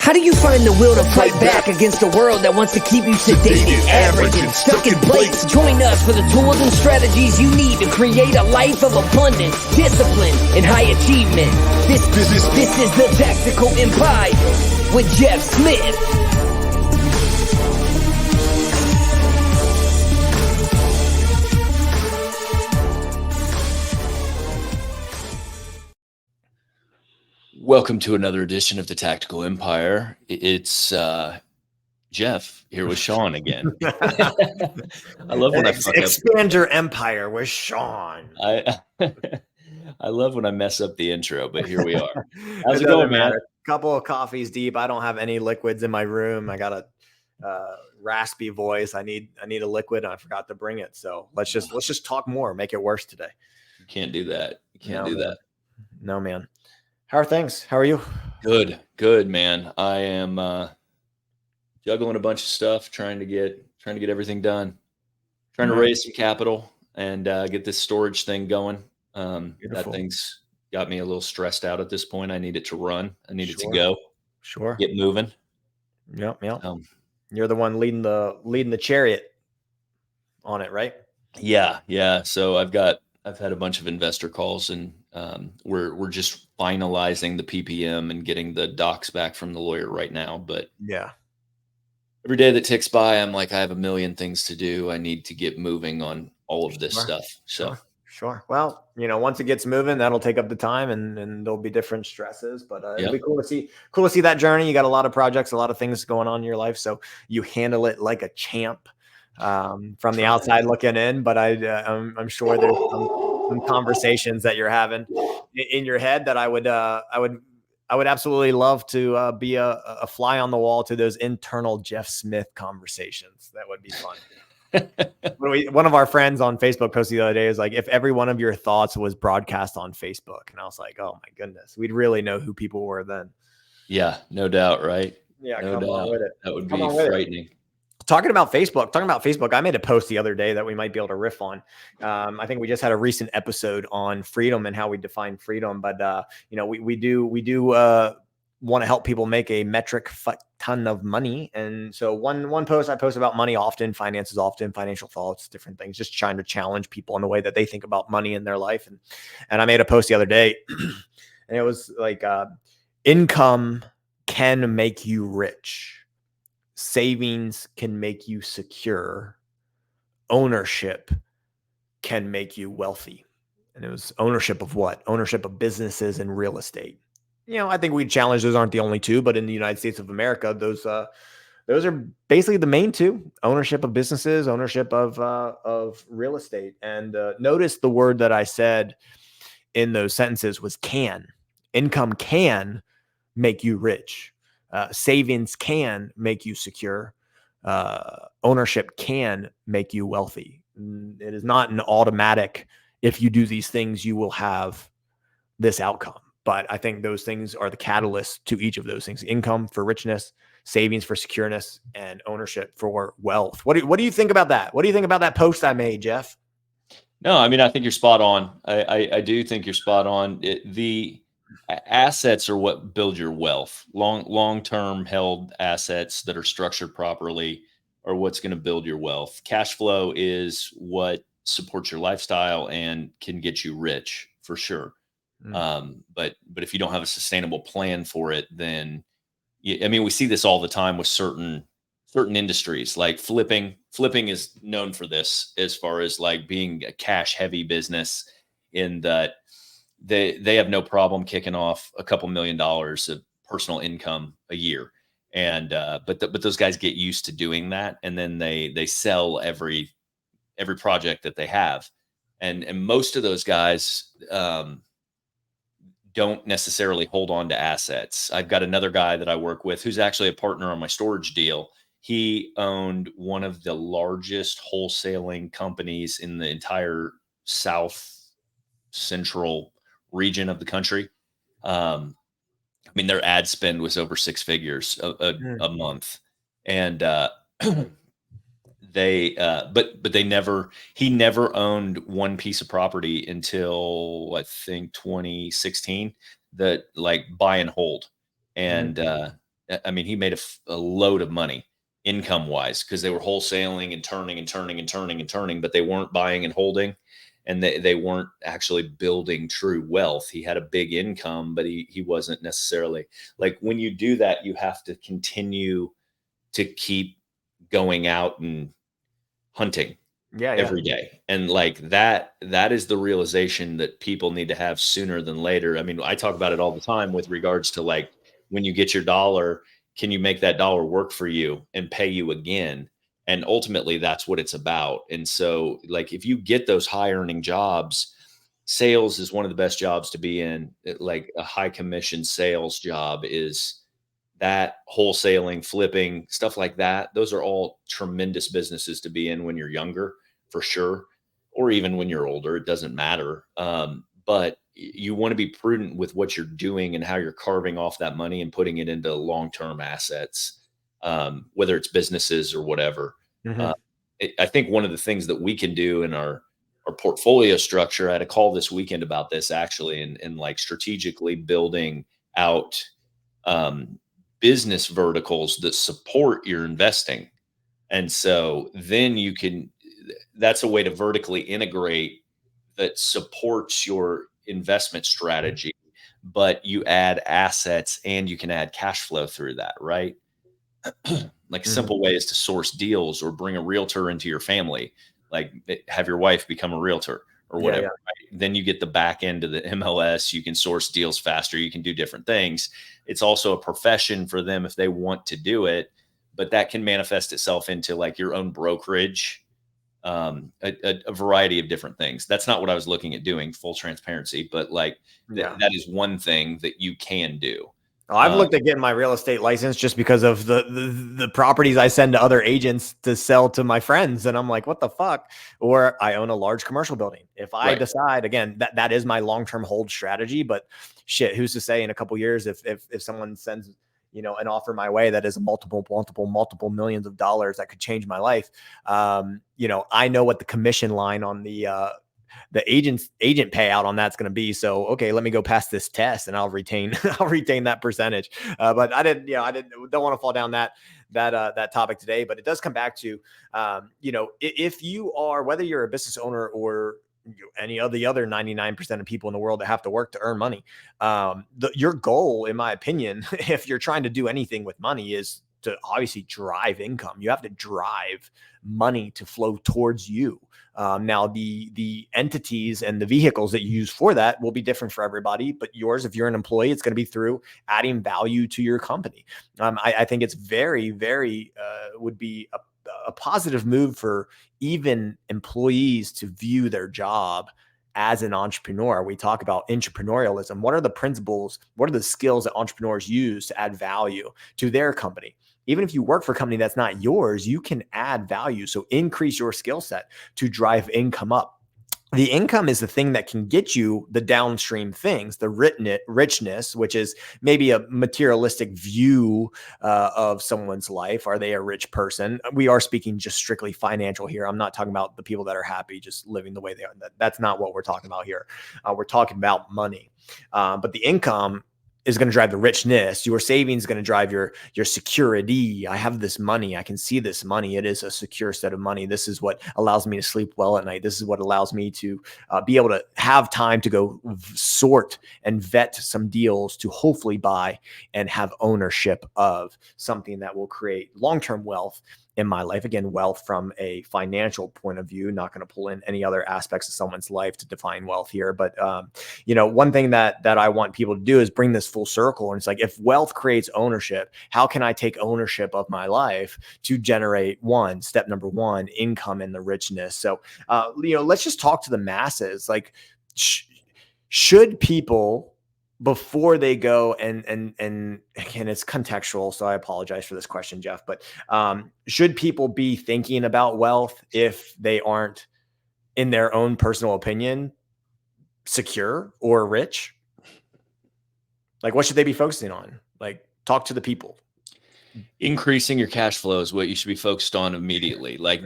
How do you find the will to fight back against a world that wants to keep you sedated, average, and stuck in place? Join us for the tools and strategies you need to create a life of abundance, discipline, and high achievement. This is the Tactical Empire with Jeff Smith. Welcome to another edition of the Tactical Empire. It's Jeff here with Sean again. I love when I fuck expand your empire with Sean. I love when I mess up the intro, but here we are. How's it going, man? A couple of coffees deep. I don't have any liquids in my room. I got a raspy voice. I need a liquid, and I forgot to bring it. So let's just talk more. Make it worse today. You can't do that. You can't do that. No, man. How are things? How are you? Good, man. I am juggling a bunch of stuff, trying to get everything done, trying to raise some capital and get this storage thing going. That thing's got me a little stressed out at this point. I need it to run. I need it to go. Sure. Get moving. Yep. You're the one leading the chariot on it, right? Yeah. So I've had a bunch of investor calls, and we're just finalizing the PPM and getting the docs back from the lawyer right now. But yeah, every day that ticks by, I'm like, I have a million things to do. I need to get moving on all of this stuff. So sure. Well, once it gets moving, that'll take up the time, and there'll be different stresses. But it'll be cool to see that journey. You got a lot of projects, a lot of things going on in your life, so you handle it like a champ from the outside looking in. But I'm sure there's some conversations that you're having in your head that I would absolutely love to be a fly on the wall to those internal Jeff Smith conversations. That would be fun. One of our friends on Facebook posted the other day is like, if every one of your thoughts was broadcast on Facebook, and I was like, oh my goodness, we'd really know who people were then. Yeah, no doubt, right? Yeah, no doubt. On with it. That would be frightening. Talking about Facebook, I made a post the other day that we might be able to riff on. I think we just had a recent episode on freedom and how we define freedom, but we do want to help people make a metric ton of money. And so one post I post about money often, finances often, financial thoughts, different things, just trying to challenge people in the way that they think about money in their life. And I made a post the other day, and it was like, income can make you rich. Savings can make you secure. Ownership can make you wealthy. And it was ownership of what? Ownership of businesses and real estate. I think we challenge those aren't the only two, but in the United States of America, those are basically the main two: ownership of businesses, ownership of real estate. And notice the word that I said in those sentences was can. Income can make you rich. Savings can make you secure. Ownership can make you wealthy. It is not an automatic, if you do these things, you will have this outcome. But I think those things are the catalyst to each of those things: income for richness, savings for secureness, and ownership for wealth. What do you think about that? What do you think about that post I made, Jeff? No, I mean, I think you're spot on. I do think you're spot on. The assets are what build your wealth. Long-term held assets that are structured properly are what's going to build your wealth. Cash flow is what supports your lifestyle and can get you rich for sure. But if you don't have a sustainable plan for it, then we see this all the time with certain industries, like flipping. Flipping is known for this, as far as like being a cash heavy business, in that they have no problem kicking off a couple $1 million of personal income a year. And, but those guys get used to doing that. And then they sell every project that they have. And most of those guys, don't necessarily hold on to assets. I've got another guy that I work with who's actually a partner on my storage deal. He owned one of the largest wholesaling companies in the entire South Central region of the country. Their ad spend was over six figures a month. And he never owned one piece of property until I think 2016, that like buy and hold. And I mean, he made a load of money income wise because they were wholesaling and turning and turning and turning and turning, but they weren't buying and holding, and they weren't actually building true wealth. He had a big income, but he wasn't necessarily, like, when you do that, you have to continue to keep going out and hunting Yeah, yeah. every day. And like that is the realization that people need to have sooner than later. I mean, I talk about it all the time with regards to, like, when you get your dollar, can you make that dollar work for you and pay you again? And ultimately that's what it's about. And so, like, if you get those high earning jobs, sales is one of the best jobs to be in. Like, a high commission sales job is that, wholesaling, flipping, stuff like that. Those are all tremendous businesses to be in when you're younger, for sure, or even when you're older. It doesn't matter. But you want to be prudent with what you're doing and how you're carving off that money and putting it into long-term assets, whether it's businesses or whatever. Mhm. Uh, I think one of the things that we can do in our portfolio structure, I had a call this weekend about this actually, and like strategically building out um, business verticals that support your investing. And so then you can, that's a way to vertically integrate that supports your investment strategy, but you add assets and you can add cash flow through that, right? Like, a Mhm. simple way is to source deals or bring a realtor into your family, like have your wife become a realtor or Yeah, whatever. yeah. Right? Then you get the back end of the MLS. You can source deals faster. You can do different things. It's also a profession for them if they want to do it, but that can manifest itself into like your own brokerage, a variety of different things. That's not what I was looking at doing, full transparency, but like Yeah. that is one thing that you can do. Oh, I've Um, looked at getting my real estate license just because of the properties I send to other agents to sell to my friends, and I'm like, what the fuck? Or I own a large commercial building. If I right. decide, again, that is my long term hold strategy, but shit, who's to say in a couple years if someone sends, an offer my way that is multiple millions of dollars that could change my life. I know what the commission line on the agent payout on that's going to be. So, okay, let me go past this test and I'll retain, I'll retain that percentage. But don't want to fall down that topic today, but it does come back to, if you are, whether you're a business owner or any of the other 99% of people in the world that have to work to earn money, your goal, in my opinion, if you're trying to do anything with money, is to obviously drive income. You have to drive money to flow towards you. Now, the entities and the vehicles that you use for that will be different for everybody, but yours, if you're an employee, it's going to be through adding value to your company. I think it's very, very would be a positive move for even employees to view their job as an entrepreneur. We talk about entrepreneurialism. What are the principles? What are the skills that entrepreneurs use to add value to their company? Even if you work for a company that's not yours, you can add value. So increase your skill set to drive income up. The income is the thing that can get you the downstream things, the richness, which is maybe a materialistic view of someone's life. Are they a rich person? We are speaking just strictly financial here. I'm not talking about the people that are happy just living the way they are. That's not what we're talking about here. We're talking about money. But the income is going to drive the richness. Your savings is going to drive your security. I have this money. I can see this money. It is a secure set of money. This is what allows me to sleep well at night. This is what allows me to be able to have time to go sort and vet some deals to hopefully buy and have ownership of something that will create long-term wealth in my life. Again, wealth from a financial point of view, not going to pull in any other aspects of someone's life to define wealth here. But, one thing that I want people to do is bring this full circle. And it's like, if wealth creates ownership, how can I take ownership of my life to generate step number one, income and the richness? So, let's just talk to the masses. Like, should people, before they go and again, it's contextual, so I apologize for this question, Jeff, but should people be thinking about wealth if they aren't, in their own personal opinion, secure or rich? Like, what should they be focusing on? Like, talk to the people. Increasing your cash flow is what you should be focused on immediately. Like,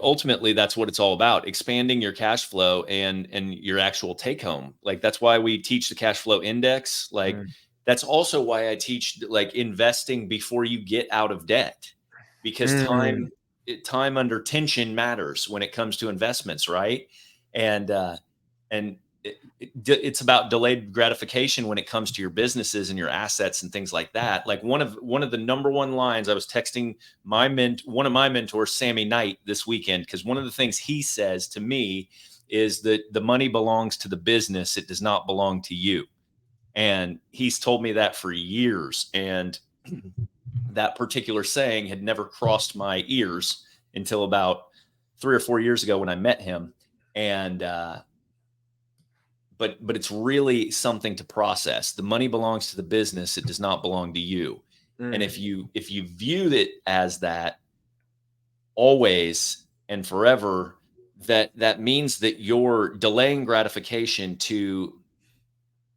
ultimately that's what it's all about. Expanding your cash flow and your actual take home. Like, that's why we teach the cash flow index. Like, That's also why I teach like investing before you get out of debt, because time under tension matters when it comes to investments, right? And it's about delayed gratification when it comes to your businesses and your assets and things like that. Like one of the number one lines I was texting one of my mentors, Sammy Knight, this weekend, because one of the things he says to me is that the money belongs to the business, it does not belong to you. And he's told me that for years, and that particular saying had never crossed my ears until about 3 or 4 years ago when I met him. And but it's really something to process. The money belongs to the business, it does not belong to you. And if you view it as that always and forever, that means that you're delaying gratification to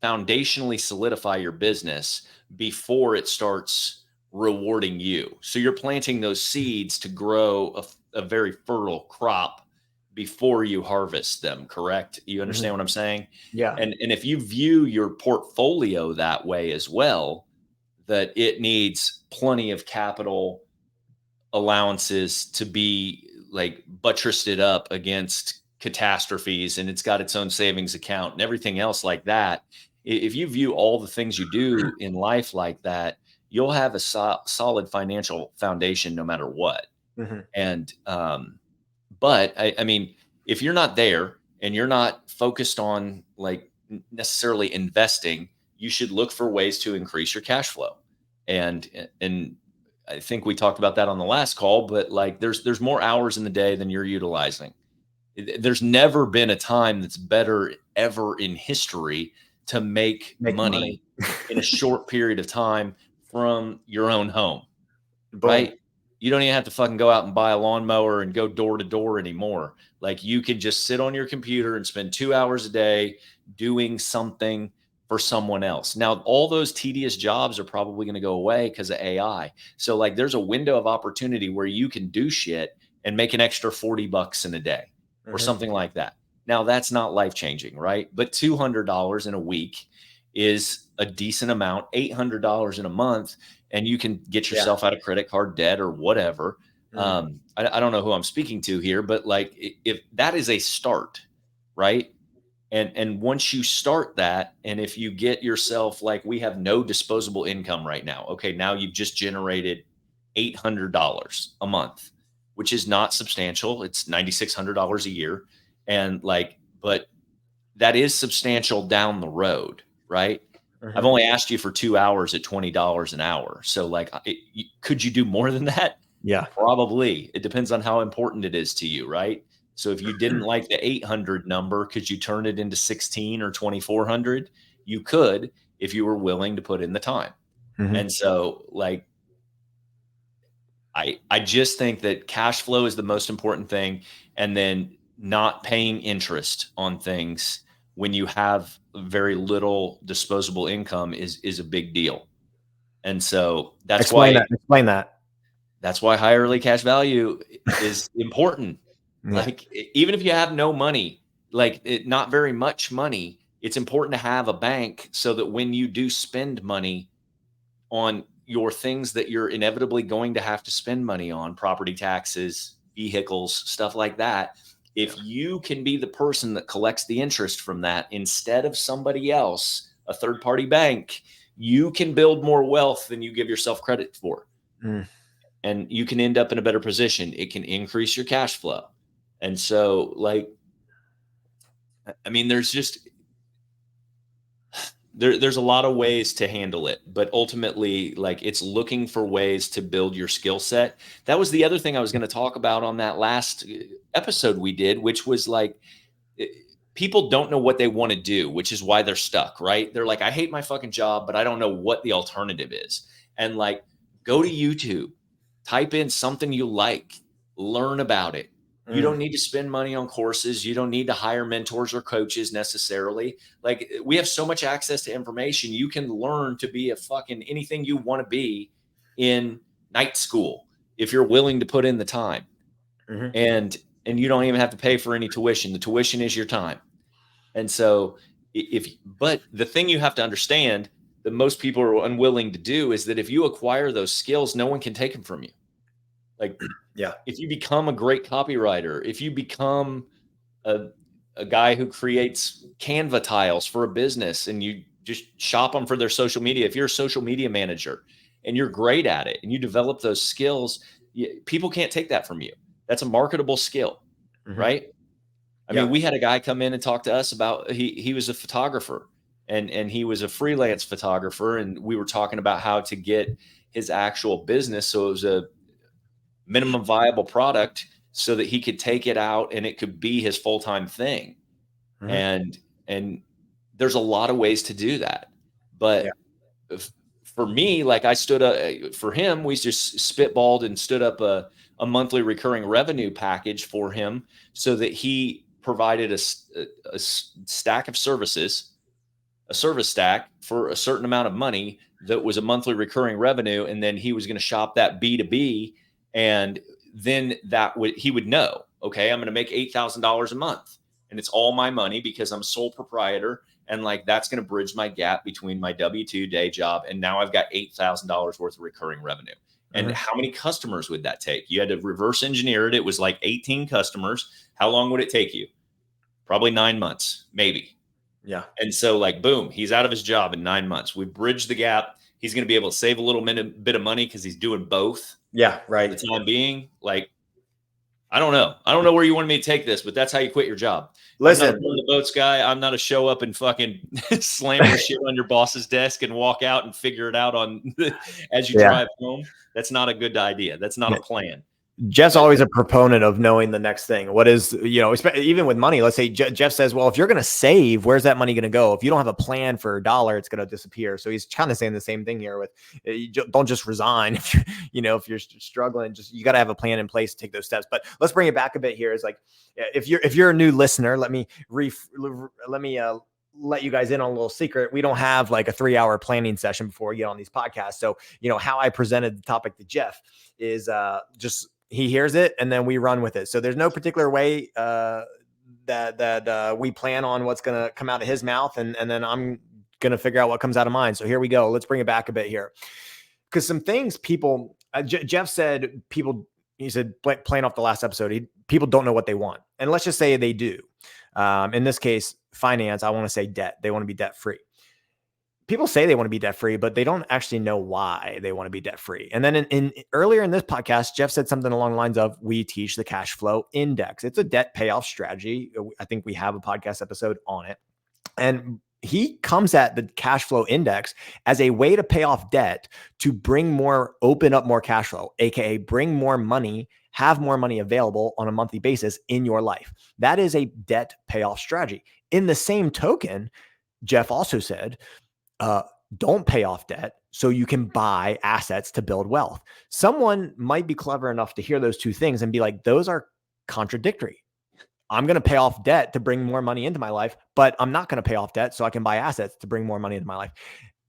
foundationally solidify your business before it starts rewarding you. So you're planting those seeds to grow a very fertile crop before you harvest them, correct? You understand what I'm saying? Yeah. And if you view your portfolio that way as well, that it needs plenty of capital allowances to be like buttressed it up against catastrophes, and it's got its own savings account and everything else like that. If you view all the things you do in life like that, you'll have a solid financial foundation no matter what. And but I mean, if you're not there and you're not focused on like necessarily investing, you should look for ways to increase your cash flow. And I think we talked about that on the last call, but like there's more hours in the day than you're utilizing. There's never been a time that's better ever in history to make money in a short period of time from your own home. Boom. Right? You don't even have to fucking go out and buy a lawnmower and go door to door anymore. Like you can just sit on your computer and spend 2 hours a day doing something for someone else. Now, all those tedious jobs are probably going to go away because of AI. So like there's a window of opportunity where you can do shit and make an extra $40 in a day or something like that. Now that's not life-changing, right? But $200 in a week is a decent amount, $800 in a month, and you can get yourself out of credit card debt or whatever. I don't know who I'm speaking to here, but like if that is a start, right? And once you start that, and if you get yourself, like we have no disposable income right now. Okay, now you've just generated $800 a month, which is not substantial. It's $9,600 a year. And like, but that is substantial down the road, right? I've only asked you for 2 hours at $20 an hour. So like, could you do more than that? Yeah, probably. It depends on how important it is to you, right? So if you didn't like the 800 number, could you turn it into 16 or 2,400? You could, if you were willing to put in the time. And so like, I just think that cash flow is the most important thing. And then not paying interest on things when you have very little disposable income is a big deal. And so explain that. That's why high early cash value is important. Like even if you have no money, like not very much money, it's important to have a bank so that when you do spend money on your things that you're inevitably going to have to spend money on, property taxes, vehicles, stuff like that, if you can be the person that collects the interest from that instead of somebody else, a third party bank, you can build more wealth than you give yourself credit for. And you can end up in a better position. It can increase your cash flow. And so like, I mean, there's just, there's a lot of ways to handle it, but ultimately like it's looking for ways to build your skill set. That was the other thing I was going to talk about on that last episode we did, which was like, people don't know what they want to do, which is why they're stuck, right? They're like, I hate my fucking job, but I don't know what the alternative is. And like, go to YouTube, type in something you like, learn about it. You don't need to spend money on courses. You don't need to hire mentors or coaches necessarily. Like we have so much access to information. You can learn to be a fucking anything you want to be in night school if you're willing to put in the time. And you don't even have to pay for any tuition. The tuition is your time. And so but the thing you have to understand, that most people are unwilling to do is that if you acquire those skills, no one can take them from you. Like, Yeah. if you become a great copywriter, if you become a guy who creates Canva tiles for a business and you just shop them for their social media, if you're a social media manager and you're great at it and you develop those skills, people can't take that from you. That's a marketable skill, right? I mean, we had a guy come in and talk to us about, he was a photographer and he was a freelance photographer. And we were talking about how to get his actual business. So it was a minimum viable product so that he could take it out and it could be his full-time thing. And there's a lot of ways to do that. But for me, like I stood up for him, we just spitballed and stood up a monthly recurring revenue package for him so that he provided a stack of services, a service stack for a certain amount of money that was a monthly recurring revenue. And then he was going to shop that B2B. And then he would know, okay, I'm going to make $8,000 a month and it's all my money because I'm sole proprietor. And like, that's going to bridge my gap between my W-2 day job. And now I've got $8,000 worth of recurring revenue. And how many customers would that take? You had to reverse engineer it. It was like 18 customers. How long would it take you? Probably 9 months, maybe. Yeah. And so like, boom, he's out of his job in 9 months. We bridged the gap. He's going to be able to save a little bit of money because he's doing both. Yeah. Right. For the time being, like, I don't know where you want me to take this, but that's how you quit your job. Listen, I'm not a the boats guy. I'm not a show up and fucking slam your shit on your boss's desk and walk out and figure it out as you drive home. That's not a good idea. That's not a plan. Jeff's always a proponent of knowing the next thing. What is, even with money, let's say Jeff says, well, if you're going to save, where's that money going to go? If you don't have a plan for a dollar, it's going to disappear. So he's kind of saying the same thing here with, don't just resign. If you're struggling, you got to have a plan in place to take those steps. But let's bring it back a bit here. It's like, if you're a new listener, let me let you guys in on a little secret. We don't have like a 3-hour planning session before we get on these podcasts. So, how I presented the topic to Jeff is just, he hears it and then we run with it. So there's no particular way that we plan on what's going to come out of his mouth. And then I'm going to figure out what comes out of mine. So here we go. Let's bring it back a bit here. Because some things people, Jeff said, he said, playing off the last episode, people don't know what they want. And let's just say they do. In this case, finance, I want to say debt. They want to be debt free. People say they want to be debt free, but they don't actually know why they want to be debt free. And then in earlier in this podcast, Jeff said something along the lines of, we teach the cash flow index. It's a debt payoff strategy. I think we have a podcast episode on it. And he comes at the cash flow index as a way to pay off debt to open up more cash flow, AKA bring more money, have more money available on a monthly basis in your life. That is a debt payoff strategy. In the same token, Jeff also said, don't pay off debt so you can buy assets to build wealth. Someone might be clever enough to hear those two things and be like, those are contradictory. I'm going to pay off debt to bring more money into my life, but I'm not going to pay off debt so I can buy assets to bring more money into my life.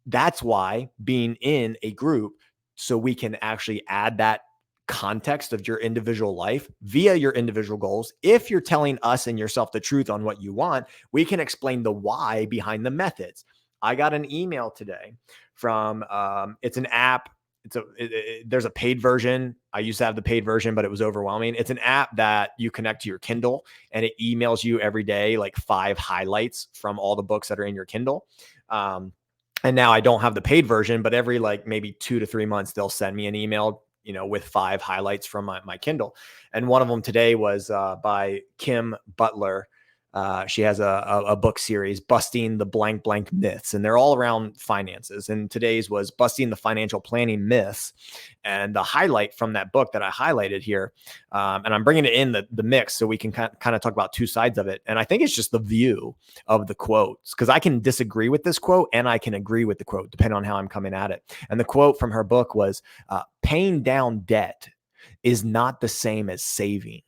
That's why being in a group, so we can actually add that context of your individual life via your individual goals. If you're telling us and yourself the truth on what you want, we can explain the why behind the methods. I got an email today from, it's an app. There's a paid version. I used to have the paid version, but it was overwhelming. It's an app that you connect to your Kindle and it emails you every day, like 5 highlights from all the books that are in your Kindle. And now I don't have the paid version, but every maybe 2 to 3 months, they'll send me an email, with 5 highlights from my Kindle. And one of them today was by Kim Butler. She has a book series, Busting the Blank Blank Myths, and they're all around finances. And today's was Busting the Financial Planning Myths. And the highlight from that book that I highlighted here, and I'm bringing it in the mix so we can kind of talk about two sides of it. And I think it's just the view of the quotes, because I can disagree with this quote and I can agree with the quote, depending on how I'm coming at it. And the quote from her book was, paying down debt is not the same as saving.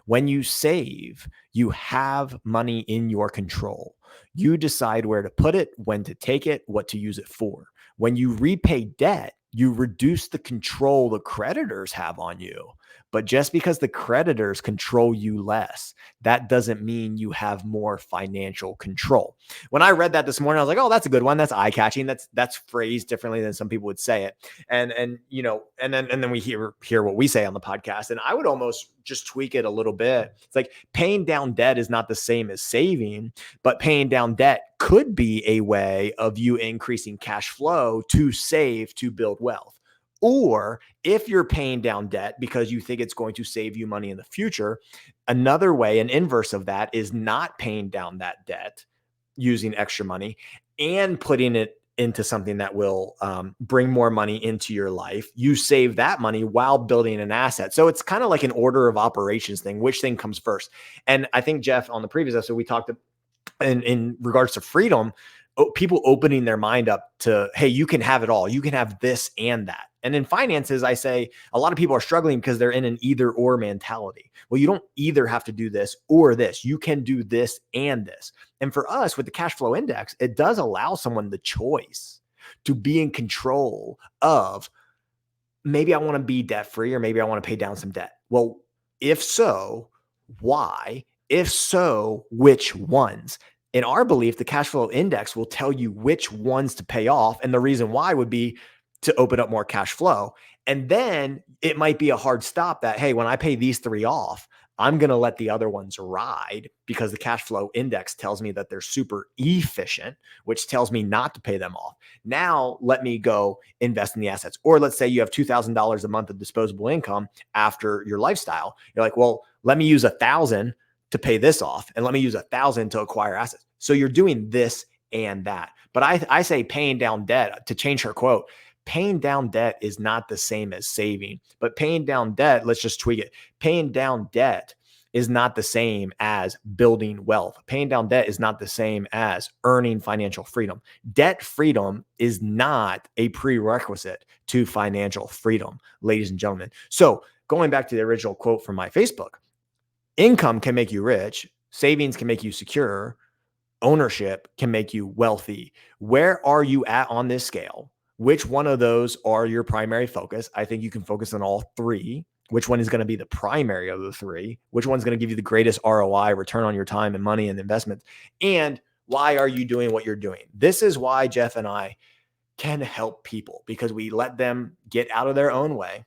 When you save, you have money in your control. You decide where to put it, when to take it, what to use it for. When you repay debt, you reduce the control the creditors have on you. But just because the creditors control you less, that doesn't mean you have more financial control. When I read that this morning, I was like, oh, that's a good one. That's eye-catching. That's phrased differently than some people would say it. And then we hear what we say on the podcast. And I would almost just tweak it a little bit. It's like paying down debt is not the same as saving, but paying down debt could be a way of you increasing cash flow to save, to build wealth. Or if you're paying down debt because you think it's going to save you money in the future, another way, an inverse of that, is not paying down that debt using extra money and putting it into something that will bring more money into your life. You save that money while building an asset. So it's kind of like an order of operations thing. Which thing comes first? And I think, Jeff, on the previous episode, we talked in regards to freedom, people opening their mind up to, hey, you can have it all. You can have this and that. And in finances, I say a lot of people are struggling because they're in an either or mentality. Well, you don't either have to do this or this. You can do this and this. And for us with the cash flow index, it does allow someone the choice to be in control of, maybe I want to be debt free, or maybe I want to pay down some debt. Well, if so, why? If so, which ones? In our belief, the cash flow index will tell you which ones to pay off. And the reason why would be to open up more cash flow. And then it might be a hard stop that, hey, when I pay these 3 off, I'm going to let the other ones ride because the cash flow index tells me that they're super efficient, which tells me not to pay them off. Now let me go invest in the assets. Or let's say you have $2,000 a month of disposable income after your lifestyle. You're like, well, let me use 1,000 to pay this off, and let me use 1,000 to acquire assets. So you're doing this and that. But I say paying down debt, to change her quote, paying down debt is not the same as saving. But paying down debt, let's just tweak it. Paying down debt is not the same as building wealth. Paying down debt is not the same as earning financial freedom. Debt freedom is not a prerequisite to financial freedom, ladies and gentlemen. So going back to the original quote from my Facebook, income can make you rich. Savings can make you secure. Ownership can make you wealthy. Where are you at on this scale? Which one of those are your primary focus? I think you can focus on all 3. Which one is going to be the primary of the 3? Which one's going to give you the greatest ROI, return on your time and money and investments? And why are you doing what you're doing? This is why Jeff and I can help people, because we let them get out of their own way.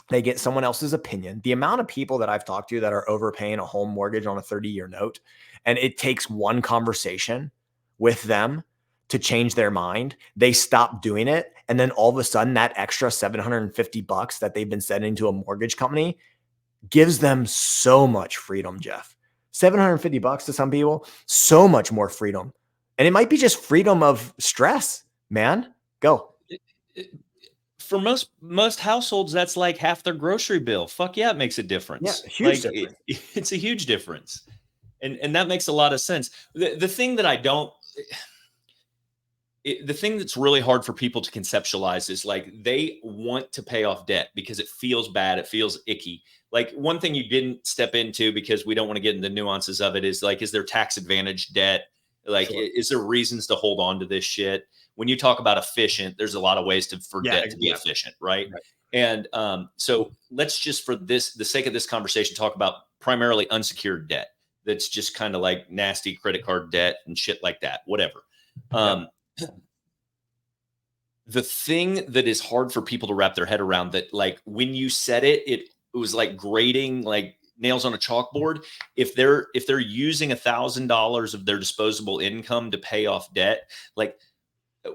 They get someone else's opinion. The amount of people that I've talked to that are overpaying a home mortgage on a 30-year note, and it takes one conversation with them to change their mind. They stop doing it. And then all of a sudden that extra $750 that they've been sending to a mortgage company gives them so much freedom, Jeff. $750 to some people, so much more freedom. And it might be just freedom of stress, man. Go. For most households, that's like half their grocery bill. Fuck yeah, it makes a difference. Yeah, huge difference. It's a huge difference. And that makes a lot of sense. The thing that I don't... the thing that's really hard for people to conceptualize is like they want to pay off debt because it feels bad. It feels icky. Like one thing you didn't step into, because we don't want to get into the nuances of it, is like, is there tax advantage debt? Like, sure. Is there reasons to hold on to this shit? When you talk about efficient, there's a lot of ways for debt to be efficient, right? And so let's just, for the sake of this conversation, talk about primarily unsecured debt. That's just kind of like nasty credit card debt and shit like that, whatever. The thing that is hard for people to wrap their head around, that like when you said it, it was like grading like nails on a chalkboard. If they're using $1,000 of their disposable income to pay off debt, like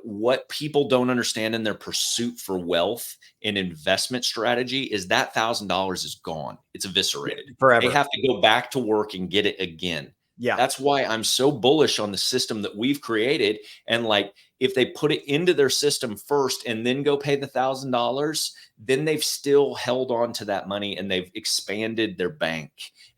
what people don't understand in their pursuit for wealth and investment strategy is that $1,000 is gone. It's eviscerated forever. They have to go back to work and get it again. Yeah. That's why I'm so bullish on the system that we've created. And like, if they put it into their system first and then go pay the $1,000, then they've still held on to that money and they've expanded their bank.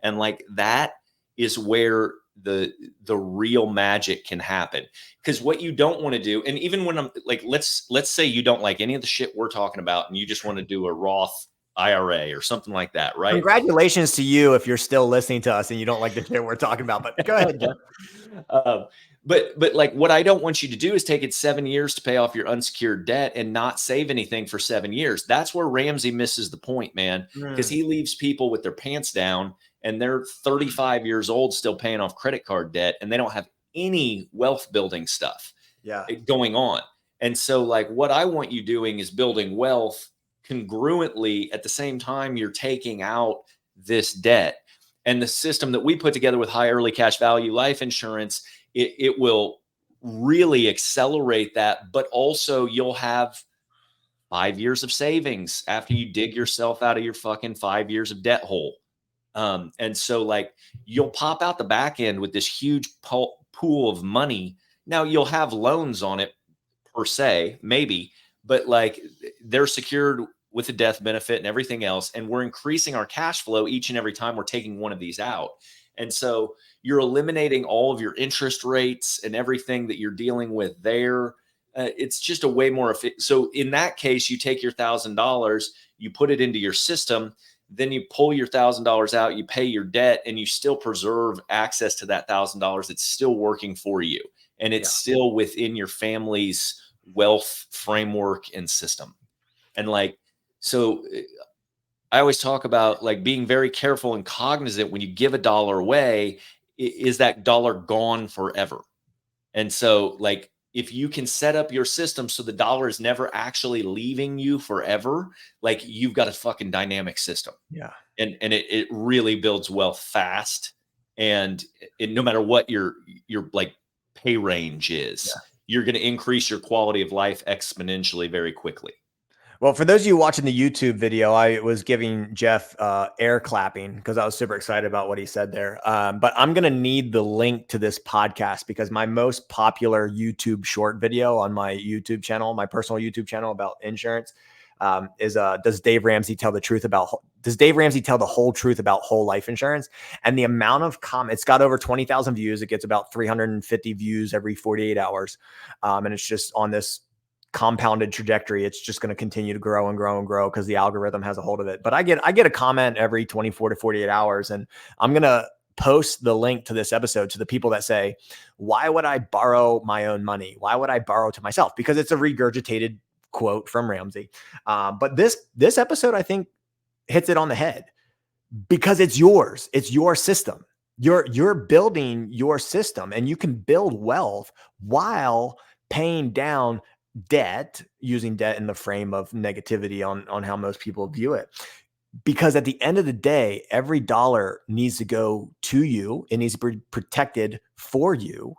And like, that is where the real magic can happen. Because what you don't want to do, and even when I'm like, let's say you don't like any of the shit we're talking about and you just want to do a Roth IRA or something like that, right? Congratulations to you if you're still listening to us and you don't like the shit we're talking about. But go ahead, Jeff. But like what I don't want you to do is take it 7 years to pay off your unsecured debt and not save anything for 7 years. That's where Ramsey misses the point, man, because he leaves people with their pants down and they're 35 years old still paying off credit card debt and they don't have any wealth building stuff going on. And so like what I want you doing is building wealth congruently at the same time you're taking out this debt. And the system that we put together with high early cash value life insurance, it will really accelerate that, but also you'll have 5 years of savings after you dig yourself out of your fucking 5 years of debt hole. And so like you'll pop out the back end with this huge pool of money. Now you'll have loans on it per se, maybe, but like they're secured with a death benefit and everything else. And we're increasing our cash flow each and every time we're taking one of these out. And so you're eliminating all of your interest rates and everything that you're dealing with there. It's just a way more efficient. So in that case, you take your $1,000, you put it into your system, then you pull your $1,000 out, you pay your debt, and you still preserve access to that $1,000. It's still working for you. And it's still within your family's wealth framework and system. And like, so I always talk about like being very careful and cognizant when you give a dollar away, is that dollar gone forever? And so like, if you can set up your system so the dollar is never actually leaving you forever, like you've got a fucking dynamic system. Yeah. And it really builds wealth fast. And no matter what your like pay range is, you're going to increase your quality of life exponentially very quickly. Well, for those of you watching the YouTube video, I was giving Jeff air clapping because I was super excited about what he said there. But I'm going to need the link to this podcast because my most popular YouTube short video on my YouTube channel, my personal YouTube channel about insurance, is does Dave Ramsey tell the whole truth about whole life insurance? And the amount of comments, it's got over 20,000 views. It gets about 350 views every 48 hours. And it's just on this compounded trajectory. It's just going to continue to grow and grow and grow because the algorithm has a hold of it. But I get a comment every 24 to 48 hours, and I'm going to post the link to this episode to the people that say, why would I borrow my own money? Why would I borrow to myself? Because it's a regurgitated quote from Ramsey. But this episode, I think, hits it on the head because it's yours. It's your system. You're building your system, and you can build wealth while paying down debt, using debt in the frame of negativity on how most people view it. Because at the end of the day, every dollar needs to go to you. It needs to be protected for you.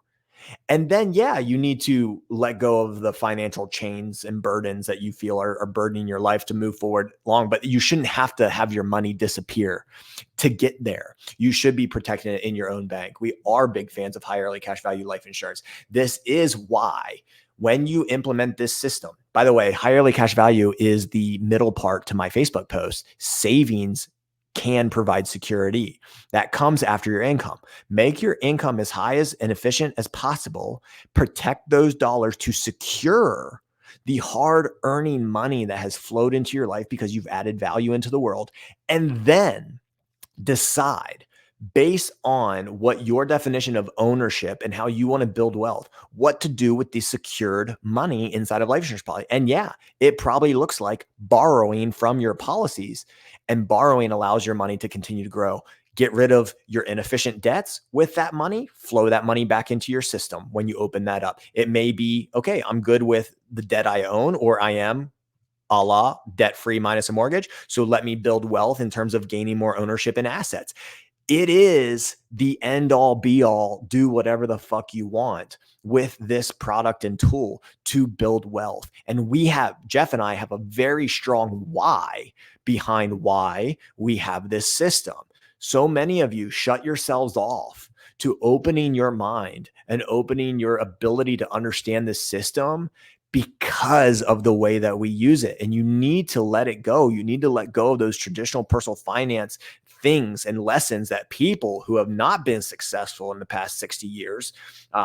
And then, you need to let go of the financial chains and burdens that you feel are burdening your life to move forward long. But you shouldn't have to have your money disappear to get there. You should be protecting it in your own bank. We are big fans of high early cash value life insurance. This is why when you implement this system, by the way, high early cash value is the middle part to my Facebook post. Savings can provide security that comes after your income. Make your income as high as and efficient as possible. Protect those dollars to secure the hard earning money that has flowed into your life because you've added value into the world. And then decide, based on what your definition of ownership and how you want to build wealth, what to do with the secured money inside of life insurance policy. And it probably looks like borrowing from your policies, and borrowing allows your money to continue to grow. Get rid of your inefficient debts with that money, flow that money back into your system when you open that up. It may be, okay, I'm good with the debt I own, or I am a la debt-free minus a mortgage. So let me build wealth in terms of gaining more ownership in assets. It is the end all be all, do whatever the fuck you want with this product and tool to build wealth. And Jeff and I have a very strong why behind why we have this system. So many of you shut yourselves off to opening your mind and opening your ability to understand this system because of the way that we use it. And you need to let it go. You need to let go of those traditional personal finance things and lessons that people who have not been successful in the past 60 years,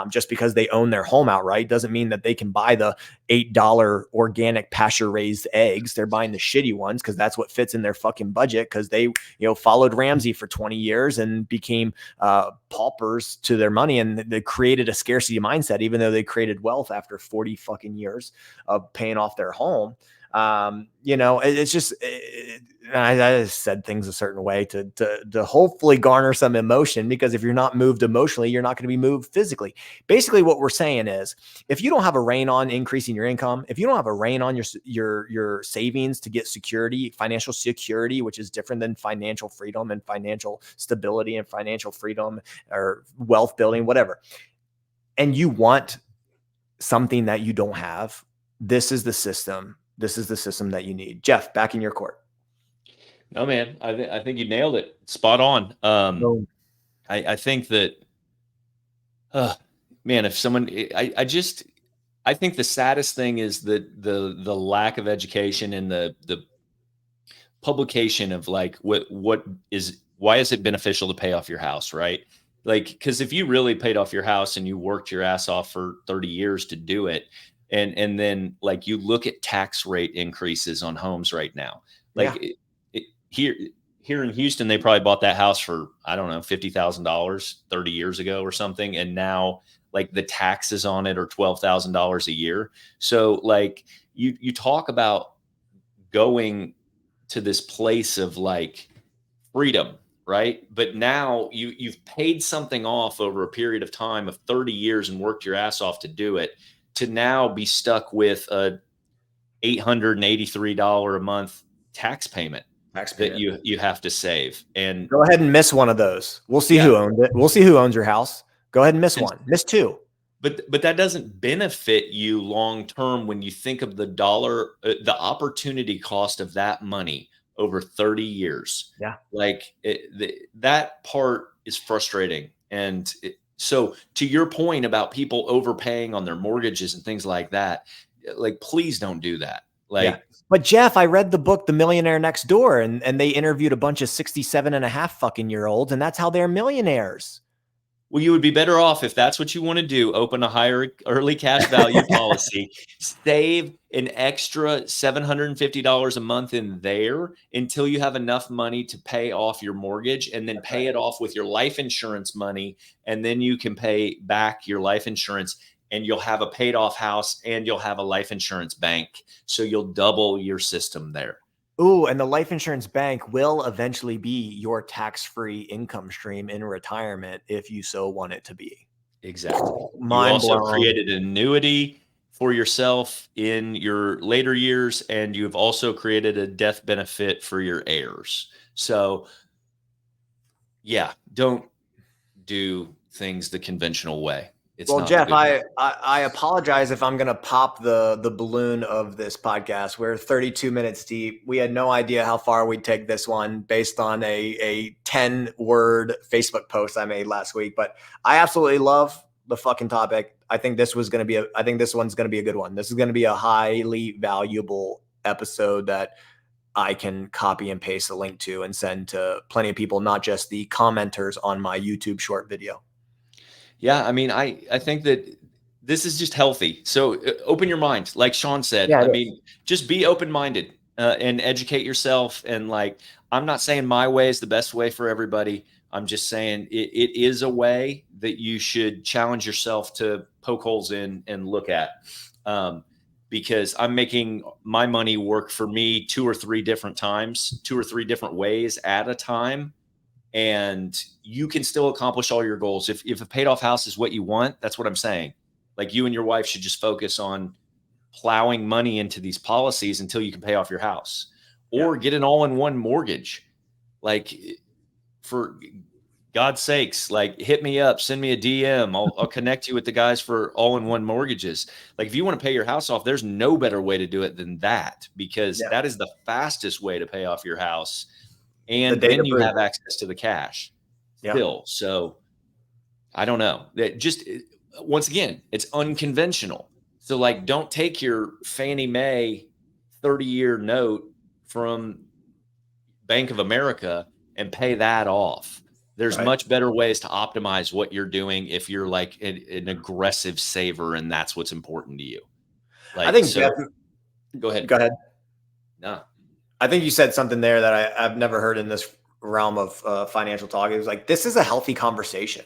just because they own their home outright, doesn't mean that they can buy the $8 organic pasture raised eggs. They're buying the shitty ones because that's what fits in their fucking budget, because they, followed Ramsey for 20 years and became paupers to their money, and they created a scarcity mindset, even though they created wealth after 40 fucking years of paying off their home. It's just, I just said things a certain way to hopefully garner some emotion, because if you're not moved emotionally, you're not going to be moved physically. Basically, what we're saying is, if you don't have a rein on increasing your income, if you don't have a rein on your savings to get security, financial security, which is different than financial freedom and financial stability and financial freedom or wealth building, whatever, and you want something that you don't have, this is the system. This is the system that you need. Jeff, back in your court. No, man, I think you nailed it. Spot on. I think that, man, if someone, I think the saddest thing is that the lack of education and the publication of like, why is it beneficial to pay off your house, right? Like, because if you really paid off your house and you worked your ass off for 30 years to do it, and then like you look at tax rate increases on homes right now, like here in Houston, they probably bought that house for, I don't know, $50,000 30 years ago or something. And now like the taxes on it are $12,000 a year. So like you talk about going to this place of like freedom, right? But now you've paid something off over a period of time of 30 years and worked your ass off to do it, to now be stuck with a $883 a month tax payment that you have to save. And go ahead and miss one of those. We'll see who owns it. We'll see who owns your house. Go ahead and miss one. Miss two. But that doesn't benefit you long term when you think of the opportunity cost of that money over 30 years. Yeah. Like that part is frustrating. And so to your point about people overpaying on their mortgages and things like that, like, please don't do that. Like, But Jeff, I read the book, The Millionaire Next Door, and they interviewed a bunch of 67 and a half fucking year olds, and that's how they're millionaires. Well, you would be better off if that's what you want to do. Open a higher early cash value policy, save an extra $750 a month in there until you have enough money to pay off your mortgage, and then pay it off with your life insurance money. And then you can pay back your life insurance, and you'll have a paid off house, and you'll have a life insurance bank. So you'll double your system there. Ooh, and the life insurance bank will eventually be your tax-free income stream in retirement if you so want it to be. Exactly. You also created an annuity for yourself in your later years, and you've also created a death benefit for your heirs. So yeah, don't do things the conventional way. Well, Jeff, I apologize if I'm going to pop the balloon of this podcast. We're 32 minutes deep. We had no idea how far we'd take this one based on a 10-word Facebook post I made last week. But I absolutely love the fucking topic. I think this one's going to be a good one. This is going to be a highly valuable episode that I can copy and paste a link to and send to plenty of people, not just the commenters on my YouTube short video. Yeah, I mean, I think that this is just healthy. So open your mind, like Sean said. I mean, just be open-minded and educate yourself. And like, I'm not saying my way is the best way for everybody. I'm just saying it is a way that you should challenge yourself to poke holes in and look at. Because I'm making my money work for me 2 or 3 different times, 2 or 3 different ways at a time. And you can still accomplish all your goals. If a paid off house is what you want, that's what I'm saying. Like, you and your wife should just focus on plowing money into these policies until you can pay off your house, or get an all-in-one mortgage. Like, for God's sakes, like, hit me up, send me a DM. I'll connect you with the guys for all-in-one mortgages. Like, if you want to pay your house off, there's no better way to do it than that, because that is the fastest way to pay off your house. And then you have access to the cash still. So I don't know. That just, once again, it's unconventional. So like, don't take your Fannie Mae 30-year note from Bank of America and pay that off. There's Right. much better ways to optimize what you're doing if you're like an aggressive saver and that's what's important to you. I Like, think Jeff, so go ahead. go ahead. No. I think you said something there that I've never heard in this realm of financial talk. It was like, this is a healthy conversation.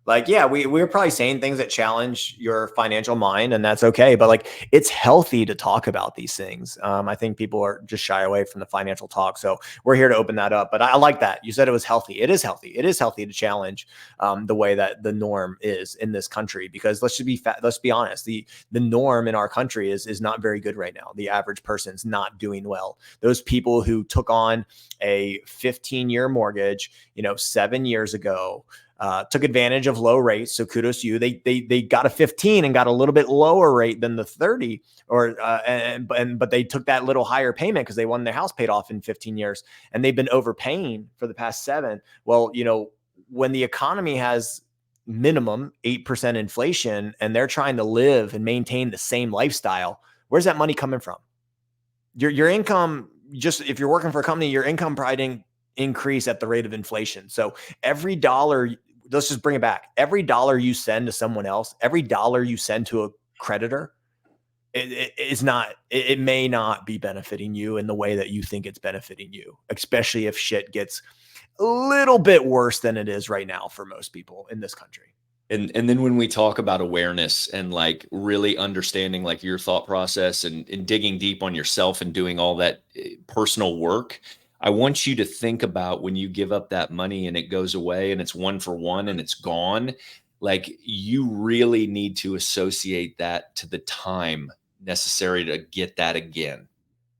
Like, yeah, we're probably saying things that challenge your financial mind, and that's okay. But like, it's healthy to talk about these things. I think people are just shy away from the financial talk, so we're here to open that up. But I like that you said it was healthy. It is healthy. It is healthy to challenge the way that the norm is in this country. Because let's be honest, the norm in our country is not very good right now. The average person's not doing well. Those people who took on a 15-year mortgage, 7 years ago. Took advantage of low rates. So kudos to you. They got a 15 and got a little bit lower rate than the 30, but they took that little higher payment because they wanted their house paid off in 15 years, and they've been overpaying for the past 7. Well, when the economy has minimum 8% inflation and they're trying to live and maintain the same lifestyle, where's that money coming from? Your income, just if you're working for a company, your income probably didn't increase at the rate of inflation. So every dollar, let's just bring it back. Every dollar you send to someone else, every dollar you send to a creditor, it may not be benefiting you in the way that you think it's benefiting you, especially if shit gets a little bit worse than it is right now for most people in this country. And then when we talk about awareness and like really understanding like your thought process and digging deep on yourself and doing all that personal work, I want you to think about when you give up that money and it goes away and it's 1 for 1 and it's gone, like you really need to associate that to the time necessary to get that again.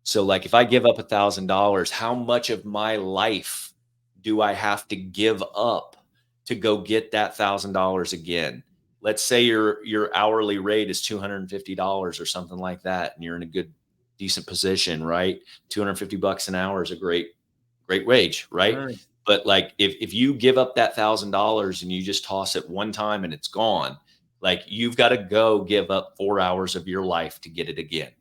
So like if I give up $1,000, how much of my life do I have to give up to go get that $1,000 again? Let's say your hourly rate is $250 or something like that, and you're in a good decent position, right? $250 an hour is a great wage, right? Right. But like if you give up that $1,000 and you just toss it one time and it's gone, like you've got to go give up 4 hours of your life to get it again.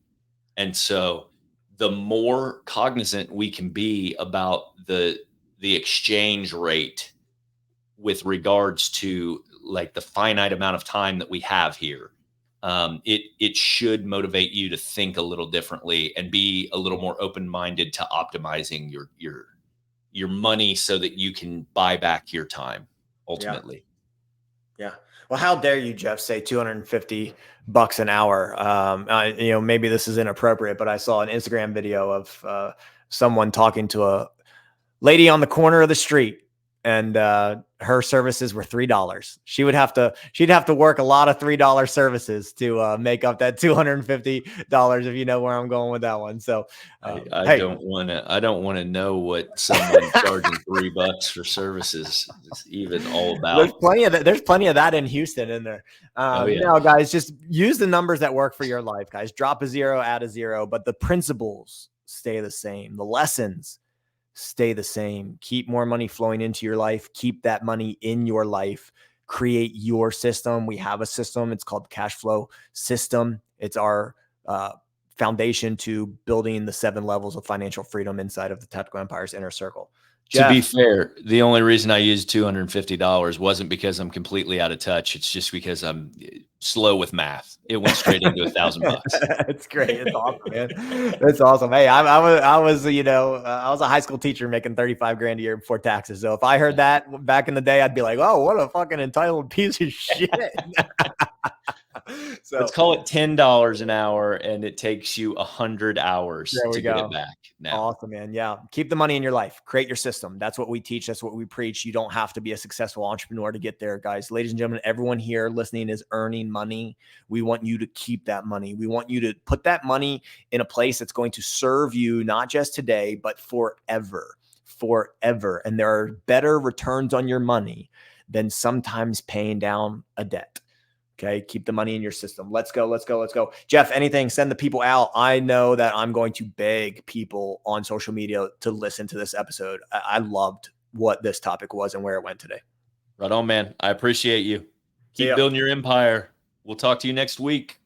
And so the more cognizant we can be about the exchange rate with regards to like the finite amount of time that we have here, it should motivate you to think a little differently and be a little more open-minded to optimizing your money so that you can buy back your time ultimately. Yeah. Well, how dare you, Jeff, say $250 an hour? Maybe this is inappropriate, but I saw an Instagram video of someone talking to a lady on the corner of the street, and her services were $3. She'd have to work a lot of $3 services to make up that $250, if you know where I'm going with that one. So I don't want to know what someone charging $3 for services is even all about. There's plenty of that in Houston in there. Guys, just use the numbers that work for your life, guys. Drop a 0, add a 0, but the principles stay the same. The lessons stay the same. Keep more money flowing into your life. Keep that money in your life. Create your system. We have a system. It's called the cash flow system. It's our foundation to building the 7 levels of financial freedom inside of the Tactical Empire's inner circle. Jeff, to be fair, the only reason I used $250 wasn't because I'm completely out of touch. It's just because I'm slow with math. It went straight into $1,000. It's great. It's awesome, man. That's awesome. Hey, I was a high school teacher making $35,000 a year before taxes. So if I heard that back in the day, I'd be like, oh, what a fucking entitled piece of shit. So let's call it $10 an hour, and it takes you 100 hours to get it back. Now. Awesome, man. Yeah. Keep the money in your life. Create your system. That's what we teach. That's what we preach. You don't have to be a successful entrepreneur to get there, guys. Ladies and gentlemen, everyone here listening is earning money. We want you to keep that money. We want you to put that money in a place that's going to serve you, not just today, but forever. And there are better returns on your money than sometimes paying down a debt. Okay. Keep the money in your system. Let's go. Jeff, anything, send the people out. I know that I'm going to beg people on social media to listen to this episode. I loved what this topic was and where it went today. Right on, man. I appreciate you. Keep building your empire. We'll talk to you next week.